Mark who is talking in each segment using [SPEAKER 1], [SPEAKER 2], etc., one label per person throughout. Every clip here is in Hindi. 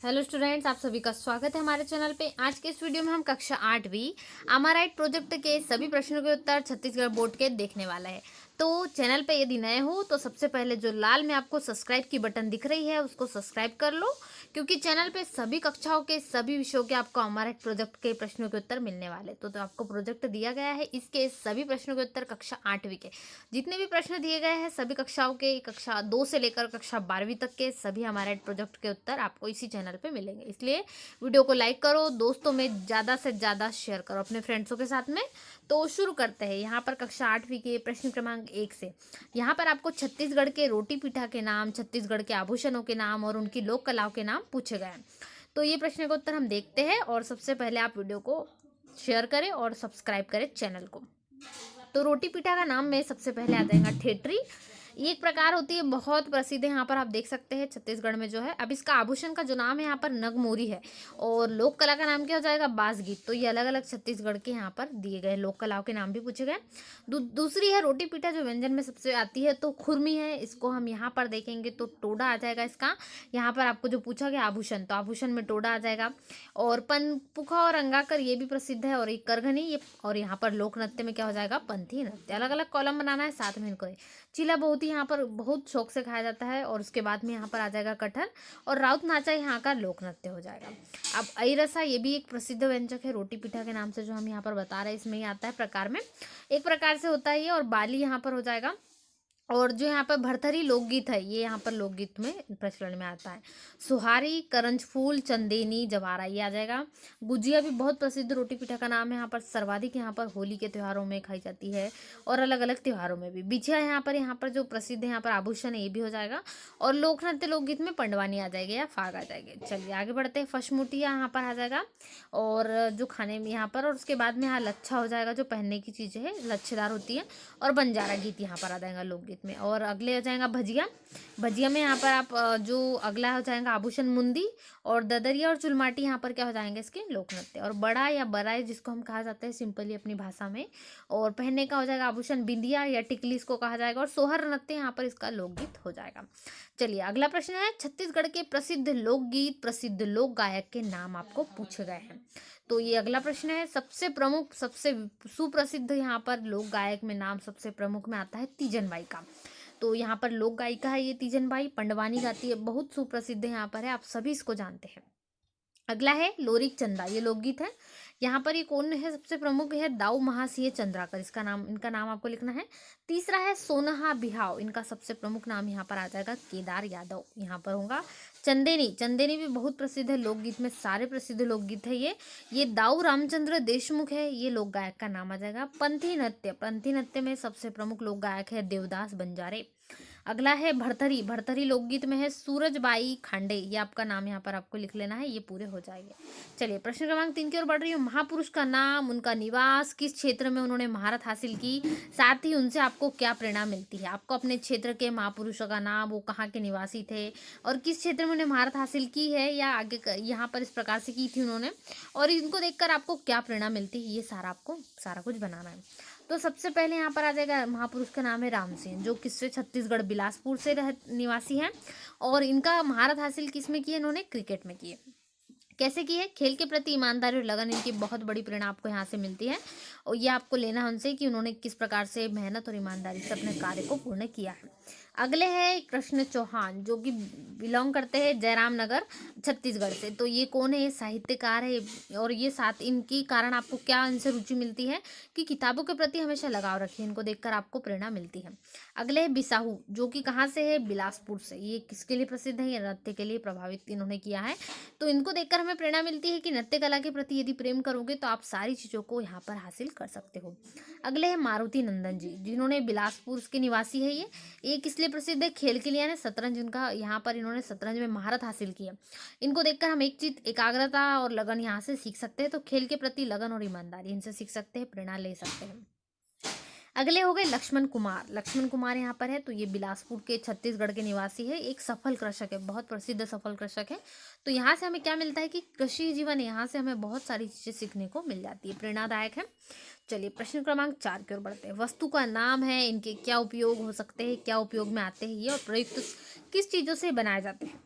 [SPEAKER 1] हेलो स्टूडेंट्स, आप सभी का स्वागत है हमारे चैनल पे। आज के इस वीडियो में हम कक्षा 8वीं अमाराइट प्रोजेक्ट के सभी प्रश्नों के उत्तर छत्तीसगढ़ बोर्ड के देखने वाला है। तो चैनल पे यदि नए हो तो सबसे पहले जो लाल में आपको सब्सक्राइब की बटन दिख रही है उसको सब्सक्राइब कर लो, क्योंकि चैनल पे सभी कक्षाओं के सभी विषयों के आपको अमाराइट प्रोजेक्ट के प्रश्नों के उत्तर मिलने वाले। तो आपको प्रोजेक्ट दिया गया है, इसके सभी प्रश्नों के उत्तर कक्षा 8वीं के जितने भी प्रश्न दिए गए हैं सभी कक्षाओं के, कक्षा 2 से लेकर कक्षा 12वीं तक के सभी हमारे प्रोजेक्ट के उत्तर आपको इसी चैनल पे मिलेंगे। इसलिए वीडियो को लाइक करो, दोस्तों में ज़्यादा से ज़्यादा शेयर करो अपने फ्रेंड्सों के साथ में। तो शुरू करते हैं। यहाँ पर कक्षा 8वीं के प्रश्न क्रमांक 1 से यहाँ पर आपको छत्तीसगढ़ के रोटी पीठा के नाम, छत्तीसगढ़ के आभूषणों के नाम और उनकी लोक कलाओं के नाम पूछे गए हैं। तो ये प्रश्न का उत्तर हम देखते हैं, और सबसे पहले आप वीडियो को शेयर करें और सब्सक्राइब करें चैनल को। तो रोटी पीठा का नाम में सबसे पहले आ जाएगा ठेठरी। ये एक प्रकार होती है, बहुत प्रसिद्ध है। यहाँ पर आप देख सकते हैं छत्तीसगढ़ में जो है। अब इसका आभूषण का जो नाम है यहाँ पर नगमोरी है, और लोक कला का नाम क्या हो जाएगा, बास गीत। तो ये अलग अलग छत्तीसगढ़ के यहाँ पर दिए गए लोक कलाओं के नाम भी पूछे गए। दूसरी है रोटी पीठा, जो व्यंजन में सबसे आती है तो खुरमी है। इसको हम यहाँ पर देखेंगे तो टोडा आ जाएगा इसका। यहाँ पर आपको जो पूछा गया आभूषण, तो आभूषण में टोडा आ जाएगा। और पनपुखा और अंगाकर ये भी प्रसिद्ध है, और एक करघनी ये। और यहाँ पर लोक नृत्य में क्या हो जाएगा, पंथी नृत्य। अलग अलग कॉलम बनाना है साथ में इनको। चीला बहुत ही यहाँ पर बहुत शौक से खाया जाता है। और उसके बाद में यहाँ पर आ जाएगा कटहल, और राउत नाचा यहाँ का लोक नृत्य हो जाएगा। अब अईरसा ये भी एक प्रसिद्ध व्यंजक है रोटी पीठा के नाम से, जो हम यहाँ पर बता रहे हैं इसमें ही आता है प्रकार में, एक प्रकार से होता है ये। और बाली यहाँ पर हो जाएगा। और जो यहाँ पर भरथरी लोकगीत है, ये यहाँ पर लोकगीत में प्रचलन में आता है। सुहारी, करंज फूल, चंदेनी, जवारा ये आ जाएगा। गुजिया भी बहुत प्रसिद्ध रोटी पीठा का नाम है। यहाँ पर सर्वाधिक यहाँ पर होली के त्योहारों में खाई जाती है, और अलग अलग त्योहारों में भी। बिछिया यहाँ पर जो प्रसिद्ध है यहाँ पर आभूषण है, ये भी हो जाएगा। और लोक नृत्य लोकगीत में पंडवानी आ जाएगी या फाग आ जाएगी। चलिए आगे बढ़ते हैं। फशमुटिया यहाँ पर आ जाएगा, और जो खाने में यहाँ पर, और उसके बाद में यहाँ लच्छा हो जाएगा, जो पहनने की चीज़ें है लच्छेदार होती है। और बंजारा गीत यहाँ पर आ जाएगा लोकगीत में। और अगले हो जाएगा भजिया। भजिया में यहाँ पर आप जो अगला हो जाएगा आभूषण मुंदी। और ददरिया और चुलमाटी यहाँ पर क्या हो जाएंगे, इसके लोक नृत्य। और बड़ा या बराई जिसको हम कहा जाता है सिंपली अपनी भाषा में, और पहनने का हो जाएगा आभूषण बिंदिया या टिकली इसको कहा जाएगा। और सोहर नृत्य यहाँ पर इसका लोकगीत हो जाएगा। चलिए अगला प्रश्न है, छत्तीसगढ़ के प्रसिद्ध लोकगीत, प्रसिद्ध लोक गायक के नाम आपको पूछे गए हैं। तो ये अगला प्रश्न है। सबसे प्रमुख, सबसे सुप्रसिद्ध यहाँ पर लोक गायक में नाम सबसे प्रमुख में आता है तीजन बाई का। तो यहाँ पर लोक गायिका है ये तीजन बाई, पंडवानी गाती है, बहुत सुप्रसिद्ध यहाँ पर है, आप सभी इसको जानते हैं। अगला है लोरिक चंदा, ये लोकगीत है। यहाँ पर ये कौन है, सबसे प्रमुख है दाऊ महासिंह चंद्राकर, इसका नाम, इनका नाम आपको लिखना है। तीसरा है सोनहा बिहाव, इनका सबसे प्रमुख नाम यहाँ पर आ जाएगा केदार यादव, यहाँ पर होगा। चंदेनी, चंदेनी भी बहुत प्रसिद्ध है लोकगीत में, सारे प्रसिद्ध लोकगीत है ये दाऊ रामचंद्र देशमुख है, ये लोक गायक का नाम आ जाएगा। पंथी नृत्य, पंथी नृत्य में सबसे प्रमुख लोक गायक है देवदास बंजारे। अगला है भरथरी, भरथरी लोकगीत में है सूरजबाई खांडे, ये आपका नाम यहाँ पर आपको लिख लेना है, ये पूरे हो जाएंगे। चलिए प्रश्न क्रमांक 3 की ओर बढ़ रही हूँ। महापुरुष का नाम, उनका निवास, किस क्षेत्र में उन्होंने महारत हासिल की, साथ ही उनसे आपको क्या प्रेरणा मिलती है। आपको अपने क्षेत्र के महापुरुषों का नाम, वो कहाँ के निवासी थे, और किस क्षेत्र में उन्हें महारत हासिल की है, या आगे यहाँ पर इस प्रकार से की थी उन्होंने, और इनको देखकर आपको क्या प्रेरणा मिलती है, ये सारा आपको सारा कुछ बनाना है। तो सबसे पहले यहाँ पर आ जाएगा महापुरुष का नाम है राम सिंह, जो किससे, छत्तीसगढ़ बिलासपुर से निवासी हैं। और इनका महारत हासिल किस में की है, इन्होंने क्रिकेट में की है। कैसे की है, खेल के प्रति ईमानदारी और लगन, इनकी बहुत बड़ी प्रेरणा आपको यहाँ से मिलती है। और ये आपको लेना है उनसे कि उन्होंने किस प्रकार से मेहनत और ईमानदारी से अपने कार्य को पूर्ण किया है। अगले हैं कृष्ण चौहान, जो कि बिलोंग करते हैं जयराम नगर छत्तीसगढ़ से। तो ये कौन है, ये साहित्यकार है। और ये साथ इनकी कारण आपको क्या इनसे रुचि मिलती है, कि किताबों के प्रति हमेशा लगाव रखिए, इनको देखकर आपको प्रेरणा मिलती है। अगले है बिसाहू, जो कि कहाँ से है, बिलासपुर से। ये किसके लिए प्रसिद्ध है, ये नृत्य के लिए प्रभावित इन्होंने किया है। तो इनको देखकर हमें प्रेरणा मिलती है कि नृत्य कला के प्रति यदि प्रेम करोगे तो आप सारी चीज़ों को यहाँ पर हासिल कर सकते हो। अगले हैं मारुति नंदन जी, जिन्होंने बिलासपुर के निवासी है ये किस लिए प्रसिद्ध है, खेल के लिए, यानी शतरंज, इनका यहाँ पर इन्होंने शतरंज में महारत हासिल की है। इनको देखकर हम एक चीज एकाग्रता और लगन यहाँ से सीख सकते हैं। तो खेल के प्रति लगन और ईमानदारी इनसे सीख सकते हैं, प्रेरणा ले सकते हैं। अगले हो गए लक्ष्मण कुमार, लक्ष्मण कुमार यहाँ पर है। तो ये बिलासपुर के छत्तीसगढ़ के निवासी है, एक सफल कृषक है, बहुत प्रसिद्ध सफल कृषक है। तो यहाँ से हमें क्या मिलता है, कि कृषि जीवन, यहाँ से हमें बहुत सारी चीज़ें सीखने को मिल जाती है, प्रेरणादायक है। चलिए प्रश्न क्रमांक 4 की ओर बढ़ते हैं। वस्तु का नाम है, इनके क्या उपयोग हो सकते हैं, क्या उपयोग में आते हैं ये, और प्रयुक्त किस चीज़ों से बनाए जाते हैं।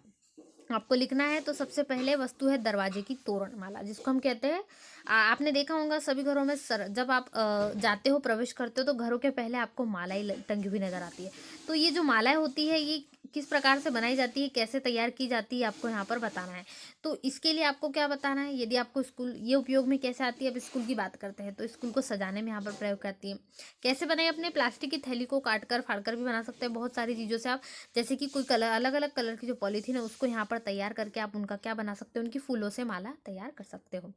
[SPEAKER 1] आपको लिखना है। तो सबसे पहले वस्तु है दरवाजे की तोरण माला, जिसको हम कहते हैं आपने देखा होगा सभी घरों में जब आप जाते हो, प्रवेश करते हो, तो घरों के पहले आपको मालाएं टंगी हुई नजर आती है। तो ये जो मालाएं होती है ये किस प्रकार से बनाई जाती है, कैसे तैयार की जाती है, आपको यहाँ पर बताना है। तो इसके लिए आपको क्या बताना है, यदि आपको स्कूल ये उपयोग में कैसे आती है, अब स्कूल की बात करते हैं तो स्कूल को सजाने में यहाँ पर प्रयोग करती है। कैसे बनाए, अपने प्लास्टिक की थैली को काट कर फाड़ कर भी बना सकते हैं बहुत सारी चीज़ों से आप, जैसे कि कोई कलर, अलग अलग कलर की जो पॉलीथीन है उसको यहाँ पर तैयार करके आप उनका क्या बना सकते हो, उनकी फूलों से माला तैयार कर सकते हो।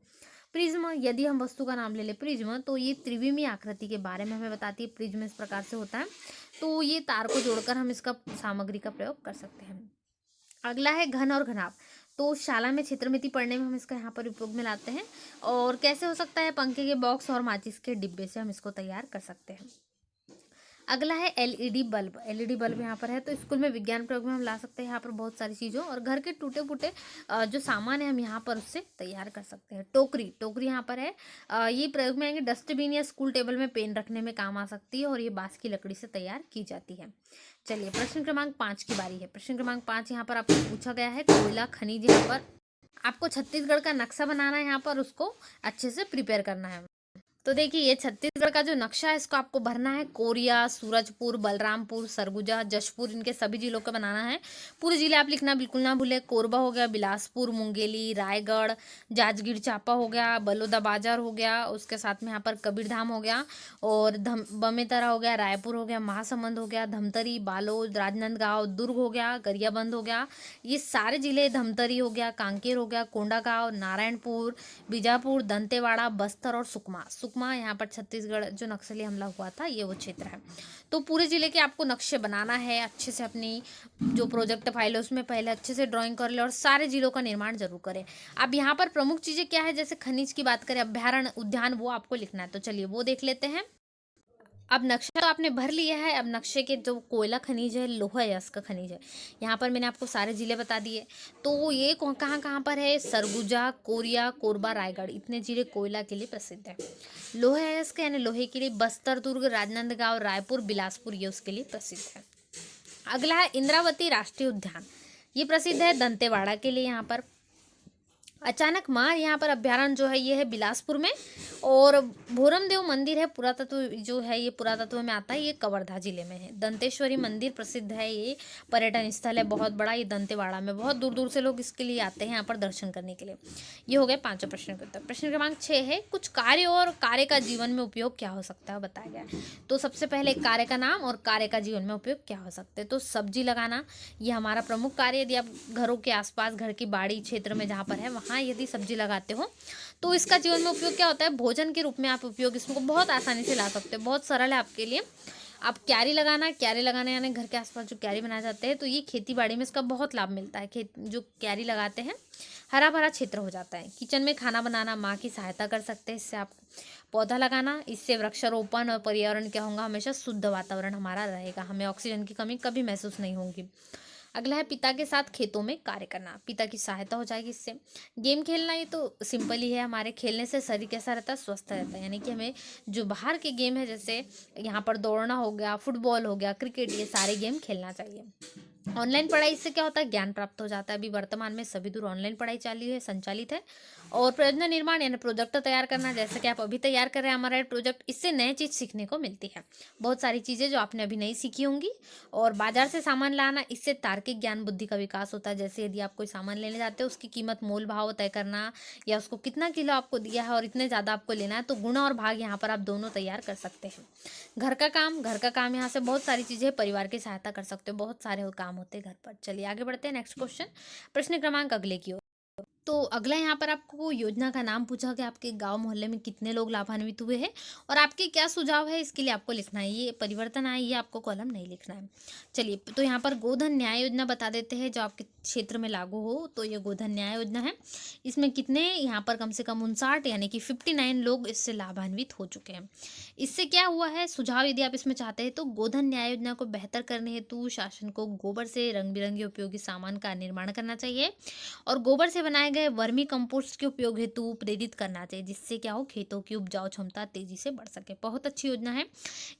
[SPEAKER 1] प्रिज्म, यदि हम वस्तु का नाम ले ले प्रिज्म, तो ये त्रिविमी आकृति के बारे में हमें बताती है। प्रिज्म इस प्रकार से होता है, तो ये तार को जोड़कर हम इसका सामग्री का प्रयोग कर सकते हैं। अगला है घन और घनाभ, तो शाला में क्षेत्रमिति पढ़ने में हम इसका यहाँ पर उपयोग में लाते हैं। और कैसे हो सकता है, पंखे के बॉक्स और माचिस के डिब्बे से हम इसको तैयार कर सकते हैं। अगला है एलईडी बल्ब। एलईडी बल्ब यहाँ पर है, तो स्कूल में विज्ञान प्रयोग में हम ला सकते हैं यहाँ पर बहुत सारी चीज़ों, और घर के टूटे फूटे जो सामान है हम यहाँ पर उससे तैयार कर सकते हैं। टोकरी, टोकरी यहाँ पर है, ये प्रयोग में आएंगे। डस्टबिन या स्कूल टेबल में पेन रखने में काम आ सकती है, और ये बांस की लकड़ी से तैयार की जाती है। चलिए प्रश्न क्रमांक 5 की बारी है। प्रश्न क्रमांक 5 यहाँ पर आपको पूछा गया है कोयला खनिज। यहाँ पर आपको छत्तीसगढ़ का नक्शा बनाना है, यहाँ पर उसको अच्छे से प्रिपेयर करना है। तो देखिए ये छत्तीसगढ़ का जो नक्शा है इसको आपको भरना है। कोरिया, सूरजपुर, बलरामपुर, सरगुजा, जशपुर, इनके सभी जिलों का बनाना है। पूरे जिले आप लिखना बिल्कुल ना भूले। कोरबा हो गया, बिलासपुर, मुंगेली, रायगढ़, जांजगीर चांपा हो गया, बलौदाबाजार हो गया, उसके साथ में यहाँ पर कबीरधाम हो गया, और बमेतरा हो गया, रायपुर हो गया, महासमुंद हो गया, धमतरी, बालोद, राजनांदगांव, दुर्ग हो गया, गरियाबंद हो गया। ये सारे जिले, धमतरी हो गया, कांकेर हो गया, कोंडागांव, नारायणपुर, बीजापुर, दंतेवाड़ा, बस्तर और सुकमा। सुकमा यहाँ पर छत्तीसगढ़ जो नक्सली हमला हुआ था ये वो क्षेत्र है। तो पूरे जिले के आपको नक्शे बनाना है अच्छे से। अपनी जो प्रोजेक्ट फाइल है उसमें पहले अच्छे से ड्राइंग कर ले, और सारे जिलों का निर्माण जरूर करें। अब यहाँ पर प्रमुख चीजें क्या है, जैसे खनिज की बात करें, अभ्यारण्य, उद्यान, वो आपको लिखना है। तो चलिए वो देख लेते हैं। अब नक्शा तो आपने भर लिया है। अब नक्शे के जो कोयला खनिज है, लोहा अयस्क खनिज है, यहाँ पर मैंने आपको सारे जिले बता दिए। तो ये कहाँ कहाँ पर है, सरगुजा, कोरिया, कोरबा, रायगढ़, इतने जिले कोयला के लिए प्रसिद्ध है। लोहा अयस्क यानी लोहे के लिए बस्तर, दुर्ग, राजनांदगांव, रायपुर, बिलासपुर, ये उसके लिए प्रसिद्ध है। अगला है इंद्रावती राष्ट्रीय उद्यान, ये प्रसिद्ध है दंतेवाड़ा के लिए। यहाँ पर अचानक मार यहाँ पर अभ्यारण्य जो है ये है बिलासपुर में, और भोरमदेव मंदिर है, पुरातत्व जो है ये पुरातत्व में आता है, ये कवर्धा जिले में है। दंतेश्वरी मंदिर प्रसिद्ध है, ये पर्यटन स्थल है बहुत बड़ा, ये दंतेवाड़ा में, बहुत दूर दूर से लोग इसके लिए आते हैं यहाँ पर दर्शन करने के लिए। ये हो गए 5 प्रश्न के उत्तर। प्रश्न क्रमांक 6 है कुछ कार्य और कार्य का जीवन में उपयोग क्या हो सकता है बताया गया है। तो सबसे पहले कार्य का नाम और कार्य का जीवन में उपयोग क्या हो सकते हैं। तो सब्जी लगाना, ये हमारा प्रमुख कार्य, यदि आप घरों के आसपास, घर की बाड़ी क्षेत्र में जहाँ पर है वहाँ यदि सब्जी लगाते हो तो इसका जीवन में उपयोग क्या होता है, भोजन के रूप में आप उपयोग इसको बहुत आसानी से ला सकते हो, बहुत सरल है आपके लिए। आप क्यारी लगाना, क्यारी लगाने यानी घर के आसपास जो क्यारी बनाए जाते हैं, तो ये खेती बाड़ी में इसका बहुत लाभ मिलता है। खेत जो क्यारी लगाते हैं हरा भरा क्षेत्र हो जाता है। किचन में खाना बनाना, माँ की सहायता कर सकते हैं इससे आप। पौधा लगाना, इससे वृक्षारोपण और पर्यावरण क्या होगा, हमेशा शुद्ध वातावरण हमारा रहेगा, हमें ऑक्सीजन की कमी कभी महसूस नहीं होगी। अगला है पिता के साथ खेतों में कार्य करना, पिता की सहायता हो जाएगी इससे। गेम खेलना, ये तो सिंपल ही है, हमारे खेलने से शरीर कैसा रहता है, स्वस्थ रहता है, यानी कि हमें जो बाहर के गेम है जैसे यहाँ पर दौड़ना हो गया, फुटबॉल हो गया, क्रिकेट, ये सारे गेम खेलना चाहिए। ऑनलाइन पढ़ाई से क्या होता है, ज्ञान प्राप्त हो जाता है। अभी वर्तमान में सभी दूर ऑनलाइन पढ़ाई चालू है, संचालित है। और परियोजना निर्माण यानी प्रोजेक्ट तैयार करना, जैसे कि आप अभी तैयार कर रहे हैं हमारा प्रोजेक्ट, इससे नई चीज़ सीखने को मिलती है, बहुत सारी चीज़ें जो आपने अभी नहीं सीखी होंगी। और बाजार से सामान लाना, इससे तार्किक ज्ञान बुद्धि का विकास होता है। जैसे यदि आप कोई सामान लेने जाते हो, उसकी कीमत, मोल भाव तय करना, या उसको कितना किलो आपको दिया है और इतने ज़्यादा आपको लेना है, तो गुणा और भाग यहाँ पर आप दोनों तैयार कर सकते हैं। घर का काम, घर का काम यहाँ से बहुत सारी चीज़ें परिवार की सहायता कर सकते हो, बहुत सारे काम होते हैं घर पर। चलिए आगे बढ़ते हैं, नेक्स्ट क्वेश्चन, प्रश्न क्रमांक अगले की ओर। तो अगला यहाँ पर आपको योजना का नाम पूछा कि आपके गांव मोहल्ले में कितने लोग लाभान्वित हुए हैं और आपके क्या सुझाव है, इसके लिए आपको लिखना है। ये परिवर्तन आए, ये आपको कॉलम नहीं लिखना है। चलिए तो यहाँ पर गोधन न्याय योजना बता देते हैं जो आपके क्षेत्र में लागू हो। तो ये गोधन न्याय योजना है, इसमें कितने, यहाँ पर कम से कम 59 यानी कि 59 लोग इससे लाभान्वित हो चुके हैं। इससे क्या हुआ है, सुझाव यदि आप इसमें चाहते हैं तो गोधन न्याय योजना को बेहतर करने हेतु शासन को गोबर से रंग बिरंगे उपयोगी सामान का निर्माण करना चाहिए, और गोबर से बनाए गए वर्मी कंपोस्ट के उपयोग हेतु प्रेरित करना चाहिए, जिससे क्या हो खेतों की उपजाऊ क्षमता तेजी से बढ़ सके। बहुत अच्छी योजना है।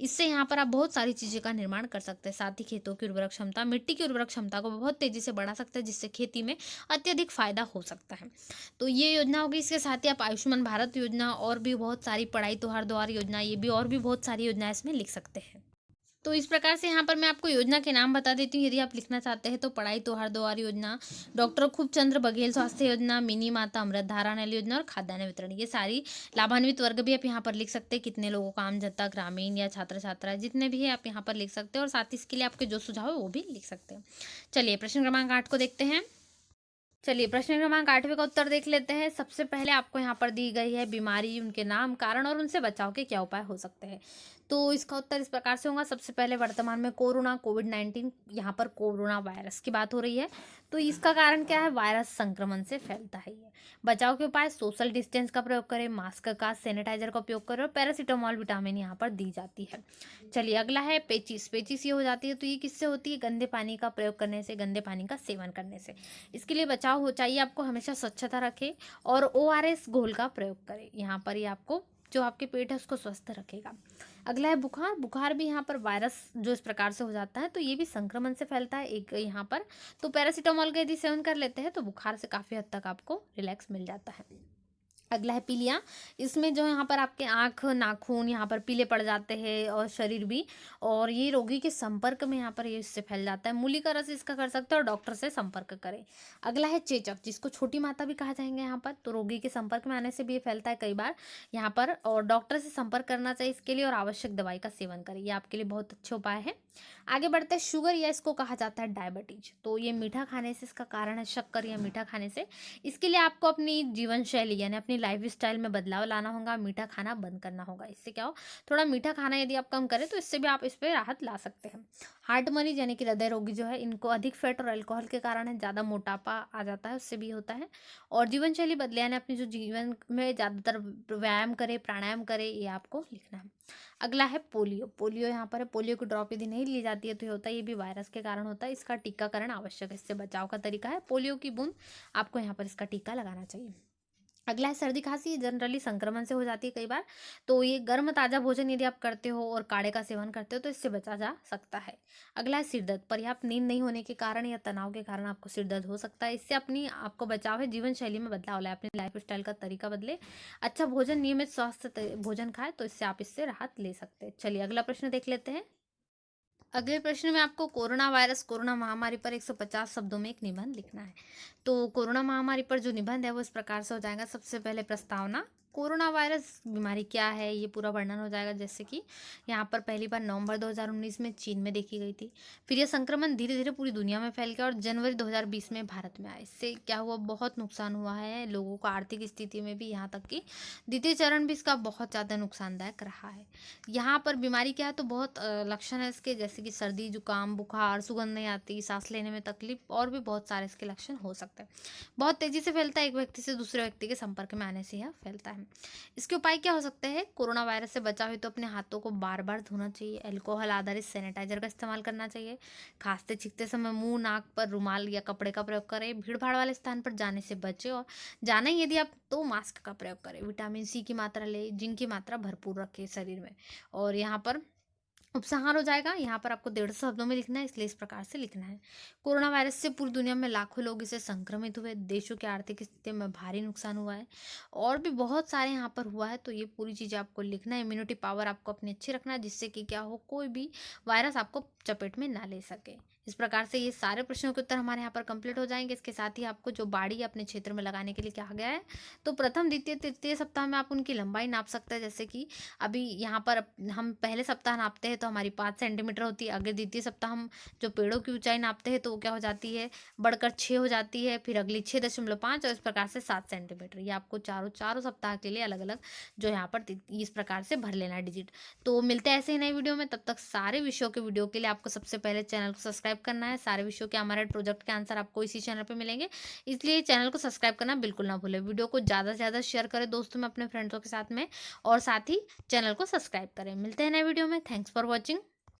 [SPEAKER 1] इससे यहाँ पर आप बहुत सारी चीज़ें का निर्माण कर सकते हैं। साथ ही खेतों की उर्वरक क्षमता, मिट्टी की उर्वरक क्षमता को बहुत तेजी से बढ़ा सकते हैं, जिससे खेती में अत्यधिक फायदा हो सकता है। तो ये योजना होगी। इसके साथ ही आप आयुष्मान भारत योजना और भी बहुत सारी पढ़ाई त्योहार द्वार योजना, ये भी और भी बहुत सारी योजनाएं इसमें लिख सकते हैं। तो इस प्रकार से यहाँ पर मैं आपको योजना के नाम बता देती हूँ। यदि आप लिखना चाहते हैं तो पढ़ाई त्योहार द्वार योजना, डॉक्टर खूबचंद्र बघेल स्वास्थ्य योजना, मिनी माता अमृत धारा नल योजना और खाद्यान्न वितरण, ये सारी लाभान्वित वर्ग भी आप यहाँ पर लिख सकते हैं। कितने लोगों का, आम जनता, ग्रामीण या छात्र छात्रा, जितने भी है आप यहाँ पर लिख सकते हैं। और साथ ही इसके लिए आपके जो सुझाव है वो भी लिख सकते हैं। चलिए प्रश्न क्रमांक 8 को देखते हैं। चलिए प्रश्न क्रमांक 8वें का उत्तर देख लेते हैं। सबसे पहले आपको यहाँ पर दी गई है बीमारी, उनके नाम, कारण और उनसे बचाव के क्या उपाय हो सकते हैं। तो इसका उत्तर इस प्रकार से होगा। सबसे पहले वर्तमान में कोरोना कोविड-19, यहाँ पर कोरोना वायरस की बात हो रही है। तो इसका कारण क्या है? वायरस संक्रमण से फैलता है ये। बचाव के उपाय, सोशल डिस्टेंस का प्रयोग करें, मास्क का, सैनिटाइजर का उपयोग करें और पैरासीटामोल विटामिन यहाँ पर दी जाती है। चलिए अगला है पेचिस। पेचिस ये हो जाती है, तो ये किससे होती है? गंदे पानी का प्रयोग करने से, गंदे पानी का सेवन करने से। इसके लिए बचाव हो चाहिए आपको, हमेशा स्वच्छता रखें और ORS घोल का प्रयोग करें। यहाँ पर ये आपको जो आपके पेट है उसको स्वस्थ रखेगा। अगला है बुखार। बुखार भी यहाँ पर वायरस जो इस प्रकार से हो जाता है, तो ये भी संक्रमण से फैलता है एक यहाँ पर। तो पैरासीटामोल का यदि सेवन कर लेते हैं तो बुखार से काफ़ी हद तक आपको रिलैक्स मिल जाता है। अगला है पीलिया। इसमें जो यहाँ पर आपके आँख, नाखून यहाँ पर पीले पड़ जाते हैं और शरीर भी, और ये रोगी के संपर्क में यहाँ पर ये इससे फैल जाता है। मूली का रस इसका कर सकते हैं और डॉक्टर से संपर्क करें। अगला है चेचक, जिसको छोटी माता भी कहा जाएंगे यहाँ पर। तो रोगी के संपर्क में आने से भी ये फैलता है कई बार यहाँ पर, और डॉक्टर से संपर्क करना चाहिए इसके लिए और आवश्यक दवाई का सेवन करें। ये आपके लिए बहुत अच्छे उपाय है। आगे बढ़ते हैं शुगर, या इसको कहा जाता है डायबिटीज। तो ये मीठा खाने से इसका कारण है, शक्कर या मीठा खाने से। इसके लिए आपको अपनी जीवन शैली यानी अपनी लाइफ स्टाइल में बदलाव लाना होगा, मीठा खाना बंद करना होगा। इससे क्या हो, थोड़ा मीठा खाना यदि आप कम करें तो इससे भी आप इस पर राहत ला सकते हैं। हार्ट मरीज यानी कि हृदय रोगी जो है, इनको अधिक फैट और अल्कोहल के कारण है, ज़्यादा मोटापा आ जाता है, उससे भी होता है। और जीवन शैली बदले यानी अपनी जो जीवन में ज़्यादातर व्यायाम करे, प्राणायाम करे, ये आपको लिखना है। अगला है पोलियो। पोलियो यहाँ पर है, पोलियो की ड्रॉप यदि नहीं ली जाती है तो ये होता है, ये भी वायरस के कारण होता है। इसका टीकाकरण आवश्यक है। इससे बचाव का तरीका है पोलियो की बूंद, आपको यहाँ पर इसका टीका लगाना चाहिए। अगला है सर्दी खांसी। जनरली संक्रमण से हो जाती है कई बार, तो ये गर्म ताज़ा भोजन यदि आप करते हो और काढ़े का सेवन करते हो तो इससे बचा जा सकता है। अगला है सिर दर्द। पर्याप्त नींद नहीं होने के कारण या तनाव के कारण आपको सिर दर्द हो सकता है। इससे अपनी आपको बचाव है, जीवन शैली में बदलाव लाए, अपनी लाइफ स्टाइल का तरीका बदले, अच्छा भोजन, नियमित स्वास्थ्य भोजन खाए, तो इससे आप इससे राहत ले सकते हैं। चलिए अगला प्रश्न देख लेते हैं। अगले प्रश्न में आपको कोरोना वायरस, कोरोना महामारी पर 150 शब्दों में एक निबंध लिखना है। तो कोरोना महामारी पर जो निबंध है वो इस प्रकार से हो जाएगा। सबसे पहले प्रस्तावना, कोरोना वायरस बीमारी क्या है, ये पूरा वर्णन हो जाएगा। जैसे कि यहाँ पर पहली बार नवंबर 2019 में चीन में देखी गई थी। फिर यह संक्रमण धीरे धीरे पूरी दुनिया में फैल गया और जनवरी 2020 में भारत में आया। इससे क्या हुआ, बहुत नुकसान हुआ है लोगों को, आर्थिक स्थिति में भी, यहाँ तक कि द्वितीय चरण भी इसका बहुत ज़्यादा नुकसानदायक रहा है। यहाँ पर बीमारी क्या है, तो बहुत लक्षण है इसके, जैसे कि सर्दी, जुकाम, बुखार, सुगंध नहीं आती, सांस लेने में तकलीफ, और भी बहुत सारे इसके लक्षण हो सकते हैं। बहुत तेजी से फैलता है, एक व्यक्ति से दूसरे व्यक्ति के संपर्क में आने से यह फैलता है। इसके उपाय क्या हो सकते हैं? कोरोना वायरस से बचाव हेतु तो अपने हाथों को बार बार धोना चाहिए, अल्कोहल आधारित सैनिटाइजर का इस्तेमाल करना चाहिए, खांसते छींकते समय मुंह, नाक पर रुमाल या कपड़े का प्रयोग करें, भीड़ भाड़ वाले स्थान पर जाने से बचें, और जाना ही यदि आप तो मास्क का प्रयोग करें, विटामिन सी की मात्रा लें, जिंक की मात्रा भरपूर रखें शरीर में। और यहाँ पर उपसंहार हो जाएगा। यहाँ पर आपको 150 शब्दों में लिखना है, इसलिए इस प्रकार से लिखना है। कोरोना वायरस से पूरी दुनिया में लाखों लोग इसे संक्रमित हुए, देशों की आर्थिक स्थिति में भारी नुकसान हुआ है, और भी बहुत सारे यहाँ पर हुआ है। तो ये पूरी चीज़ें आपको लिखना है। इम्यूनिटी पावर आपको अपनी अच्छी रखना है, जिससे कि क्या हो, कोई भी वायरस आपको चपेट में ना ले सके। इस प्रकार से ये सारे प्रश्नों के उत्तर हमारे यहाँ पर कंप्लीट हो जाएंगे। इसके साथ ही आपको जो बाड़ी अपने क्षेत्र में लगाने के लिए कहा गया है, तो प्रथम, द्वितीय, तृतीय सप्ताह में आप उनकी लंबाई नाप सकते हैं। जैसे कि अभी यहाँ पर हम पहले सप्ताह नापते हैं तो हमारी 5 सेंटीमीटर होती है। अगले द्वितीय सप्ताह हम जो पेड़ों की ऊंचाई नापते हैं तो वो क्या हो जाती है, बढ़कर 6 हो जाती है, फिर अगली 6.5, और इस प्रकार से 7 सेंटीमीटर। ये आपको चारों सप्ताह के लिए अलग अलग जो यहाँ पर इस प्रकार से भर लेना है डिजिट। तो मिलते हैं ऐसे ही नए वीडियो में। तब तक सारे विषयों के वीडियो के लिए आपको सबसे पहले चैनल को सब्सक्राइब करना है। सारे विषयों के हमारे प्रोजेक्ट के आंसर आपको इसी चैनल पर मिलेंगे, इसलिए चैनल को सब्सक्राइब करना बिल्कुल ना भूलें। वीडियो को ज़्यादा से ज़्यादा शेयर करें दोस्तों में, अपने फ्रेंड्सों के साथ में, और साथ ही चैनल को सब्सक्राइब करें। मिलते हैं नए वीडियो में। Thanks for watching.